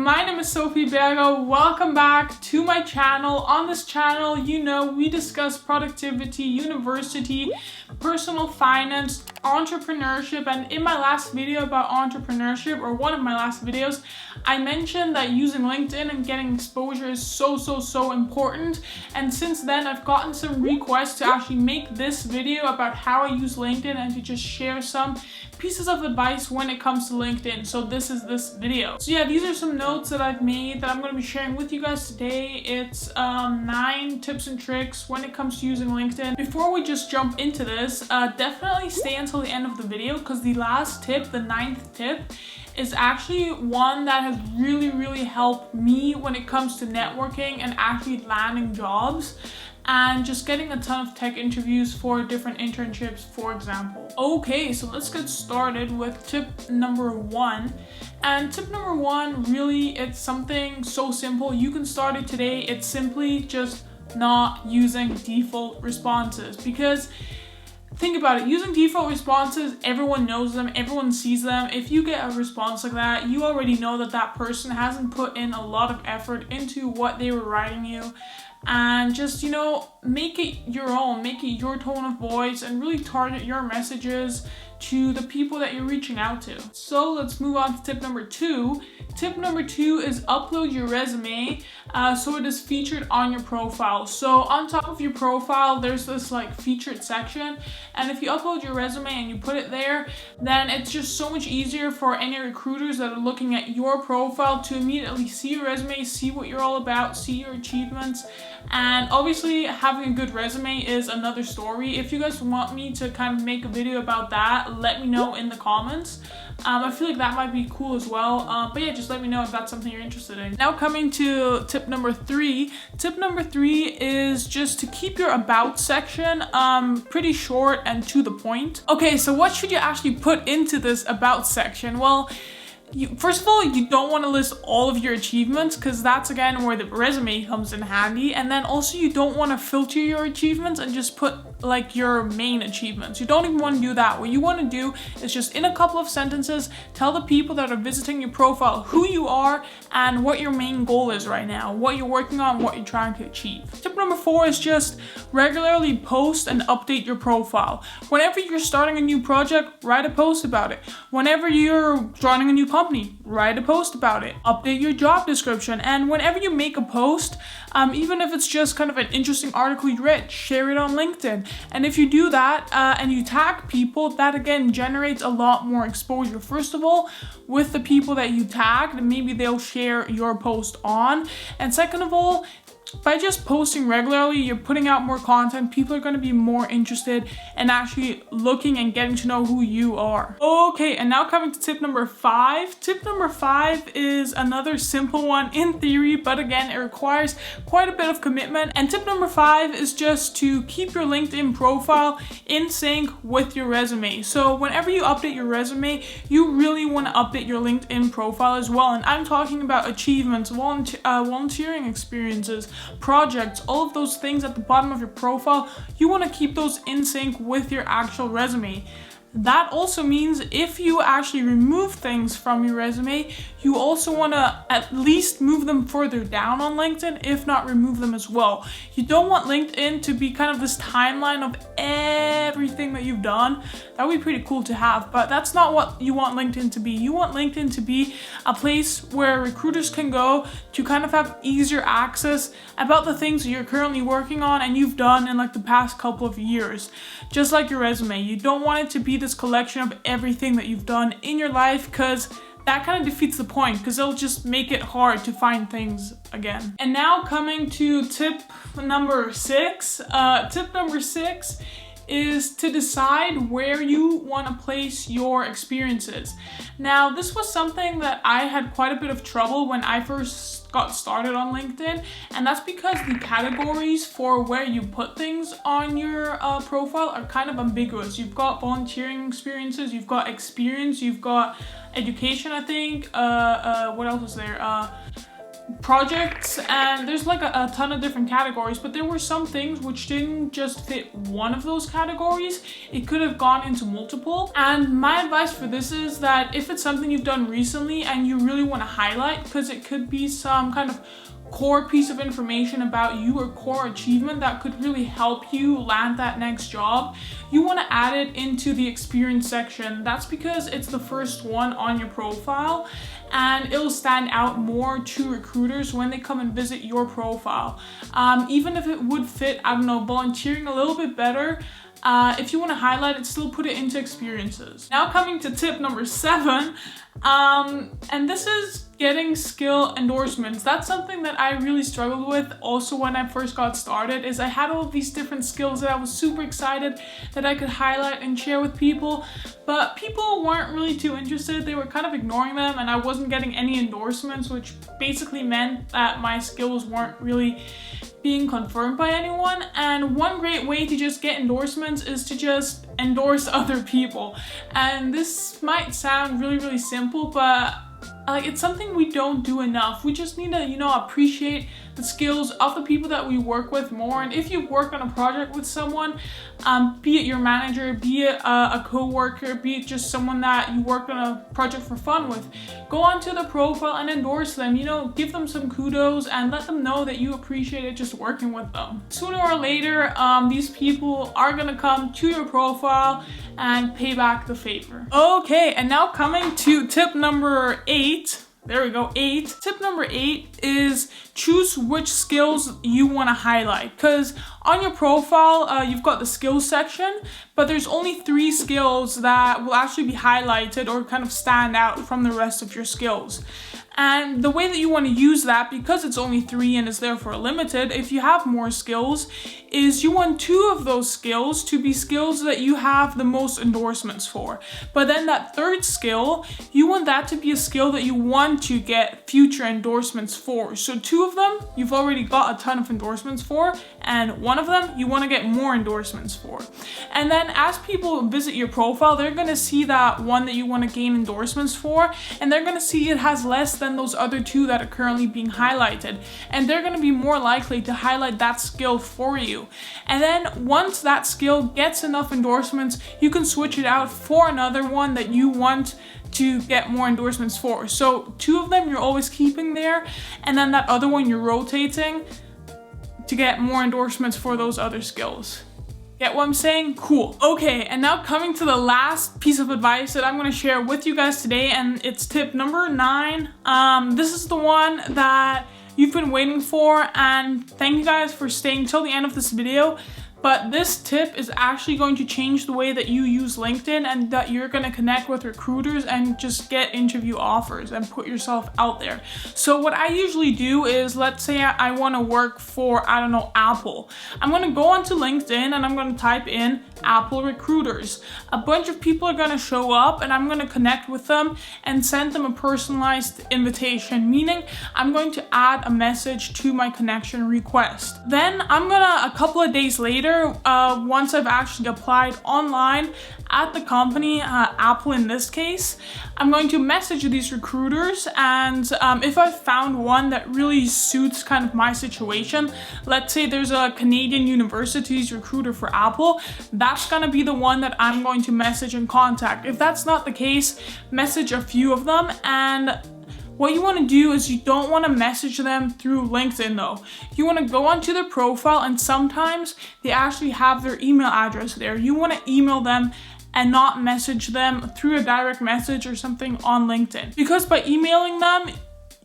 my name is Sophie Berger. Welcome back to my channel. On this channel, we discuss productivity, university, personal finance, entrepreneurship, and in my last video about entrepreneurship, or one of my last videos, I mentioned that using LinkedIn and getting exposure is so important. And since then, I've gotten some requests to actually make this video about how I use LinkedIn and to just share some pieces of advice when it comes to LinkedIn. So this is this video. So yeah, these are some notes that I've made that I'm going to be sharing with you guys today. It's 9 tips and tricks when it comes to using LinkedIn. Before we just jump into this, definitely stay until the end of the video, because the last tip, the 9th tip, is actually one that has really helped me when it comes to networking and actually landing jobs and just getting a ton of tech interviews for different internships, for example. Okay, so let's get started with tip number 1. And tip number 1, really, it's something so simple. You can start it today. It's simply just not using default responses, because think about it, using default responses, everyone knows them, everyone sees them. If you get a response like that, you already know that that person hasn't put in a lot of effort into what they were writing you. And just, make it your own, make it your tone of voice, and really target your messages to the people that you're reaching out to. So let's move on to tip number 2. Tip number 2 is upload your resume so it is featured on your profile. So on top of your profile, there's this featured section, and if you upload your resume and you put it there, then it's just so much easier for any recruiters that are looking at your profile to immediately see your resume, see what you're all about, see your achievements. And obviously having a good resume is another story. If you guys want me to kind of make a video about that, let me know in the comments. I feel like that might be cool as well. But yeah, just let me know if that's something you're interested in. Now coming to tip number 3. Tip number 3 is just to keep your about section pretty short and to the point. Okay, so what should you actually put into this about section? Well, first of all, you don't want to list all of your achievements, because that's again where the resume comes in handy. And then also you don't want to filter your achievements and just put your main achievements. You don't even want to do that. What you want to do is just in a couple of sentences tell the people that are visiting your profile who you are and what your main goal is right now, what you're working on, what you're trying to achieve. Tip number 4 is just regularly post and update your profile. Whenever you're starting a new project, write a post about it. Whenever you're joining a new company, write a post about it. Update your job description. And whenever you make a post, even if it's just kind of an interesting article you read, share it on LinkedIn. And if you do that and you tag people, that again generates a lot more exposure. First of all, with the people that you tagged, maybe they'll share your post on. And second of all, by just posting regularly, you're putting out more content. People are going to be more interested in actually looking and getting to know who you are. Okay, and now coming to tip number 5. Tip number 5 is another simple one in theory, but again, it requires quite a bit of commitment. And tip number 5 is just to keep your LinkedIn profile in sync with your resume. So whenever you update your resume, you really want to update your LinkedIn profile as well. And I'm talking about achievements, volunteering experiences, projects, all of those things at the bottom of your profile. You want to keep those in sync with your actual resume. That also means if you actually remove things from your resume, you also want to at least move them further down on LinkedIn, if not remove them as well. You don't want LinkedIn to be kind of this timeline of everything that you've done. That would be pretty cool to have, but that's not what you want LinkedIn to be. You want LinkedIn to be a place where recruiters can go to kind of have easier access about the things that you're currently working on and you've done in the past couple of years. Just like your resume, you don't want it to be this collection of everything that you've done in your life, because that kind of defeats the point, because it'll just make it hard to find things again. And now coming to tip number 6. Tip number 6 is to decide where you want to place your experiences. Now, this was something that I had quite a bit of trouble when I first got started on LinkedIn, and that's because the categories for where you put things on your profile are kind of ambiguous. You've got volunteering experiences, you've got experience, you've got education, I think. What else is there? projects, and there's like a ton of different categories, but there were some things which didn't just fit one of those categories. It could have gone into multiple. And my advice for this is that if it's something you've done recently and you really want to highlight, because it could be some kind of core piece of information about you or core achievement that could really help you land that next job, you want to add it into the experience section. That's because it's the first one on your profile, and it'll stand out more to recruiters when they come and visit your profile. Even if it would fit, I don't know, volunteering a little bit better, if you want to highlight it, still put it into experiences. Now coming to tip number 7, and this is getting skill endorsements. That's something that I really struggled with also when I first got started. Is I had all of these different skills that I was super excited that I could highlight and share with people, but people weren't really too interested. They were kind of ignoring them, and I wasn't getting any endorsements, which basically meant that my skills weren't really being confirmed by anyone. And one great way to just get endorsements is to just endorse other people. And this might sound really simple, but it's something we don't do enough. We just need to, appreciate the skills of the people that we work with more. And if you've worked on a project with someone, be it your manager, be it a co-worker, be it just someone that you worked on a project for fun with, go onto the profile and endorse them. Give them some kudos and let them know that you appreciated just working with them. Sooner or later, these people are gonna come to your profile and pay back the favor. Okay, and now coming to tip number 8. There we go, 8. Tip number 8 is choose which skills you want to highlight. Because on your profile, you've got the skills section, but there's only 3 skills that will actually be highlighted or kind of stand out from the rest of your skills. And the way that you want to use that, because it's only 3 and is therefore limited, if you have more skills, is you want 2 of those skills to be skills that you have the most endorsements for. But then that 3rd skill, you want that to be a skill that you want to get future endorsements for. So 2 of them, you've already got a ton of endorsements for, and 1 of them, you want to get more endorsements for. And then as people visit your profile, they're going to see that one that you want to gain endorsements for, and they're going to see it has less than those other 2 that are currently being highlighted, and they're going to be more likely to highlight that skill for you. And then once that skill gets enough endorsements, you can switch it out for another one that you want to get more endorsements for. So 2 of them you're always keeping there, and then that other one you're rotating to get more endorsements for those other skills. Get what I'm saying? Cool. Okay, and now coming to the last piece of advice that I'm going to share with you guys today, and it's tip number 9. This is the one that you've been waiting for, and thank you guys for staying till the end of this video. But this tip is actually going to change the way that you use LinkedIn, and that you're going to connect with recruiters and just get interview offers and put yourself out there. So what I usually do is, let's say I want to work for, I don't know, Apple. I'm going to go onto LinkedIn and I'm going to type in Apple recruiters. A bunch of people are going to show up, and I'm going to connect with them and send them a personalized invitation, meaning I'm going to add a message to my connection request. Then I'm going to, a couple of days later, once I've actually applied online at the company, Apple in this case, I'm going to message these recruiters, and if I've found one that really suits kind of my situation, let's say there's a Canadian university's recruiter for Apple, that's going to be the one that I'm going to message and contact. If that's not the case, message a few of them. And what you want to do is, you don't want to message them through LinkedIn though. You want to go onto their profile, and sometimes they actually have their email address there. You want to email them and not message them through a direct message or something on LinkedIn. Because by emailing them,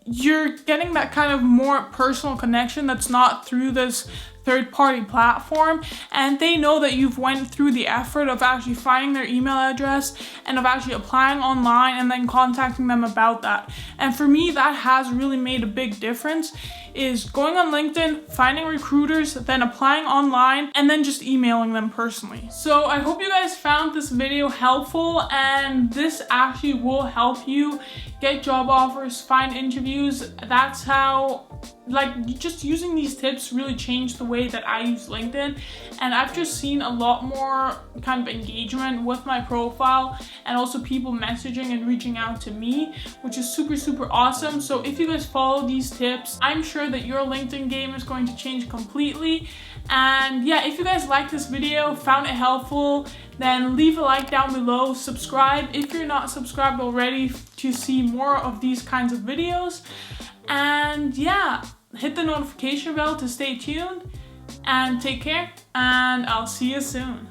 you're getting that kind of more personal connection that's not through this third-party platform, and they know that you've went through the effort of actually finding their email address and of actually applying online and then contacting them about that. And for me, that has really made a big difference, is going on LinkedIn, finding recruiters, then applying online, and then just emailing them personally. So I hope you guys found this video helpful, and this actually will help you get job offers, find interviews. That's how like just using these tips really changed the way that I use LinkedIn, and I've just seen a lot more kind of engagement with my profile and also people messaging and reaching out to me, which is super awesome. So if you guys follow these tips, I'm sure that your LinkedIn game is going to change completely. And yeah, if you guys like this video, found it helpful, then leave a like down below, subscribe if you're not subscribed already to see more of these kinds of videos. And yeah, hit the notification bell to stay tuned, and take care, and I'll see you soon.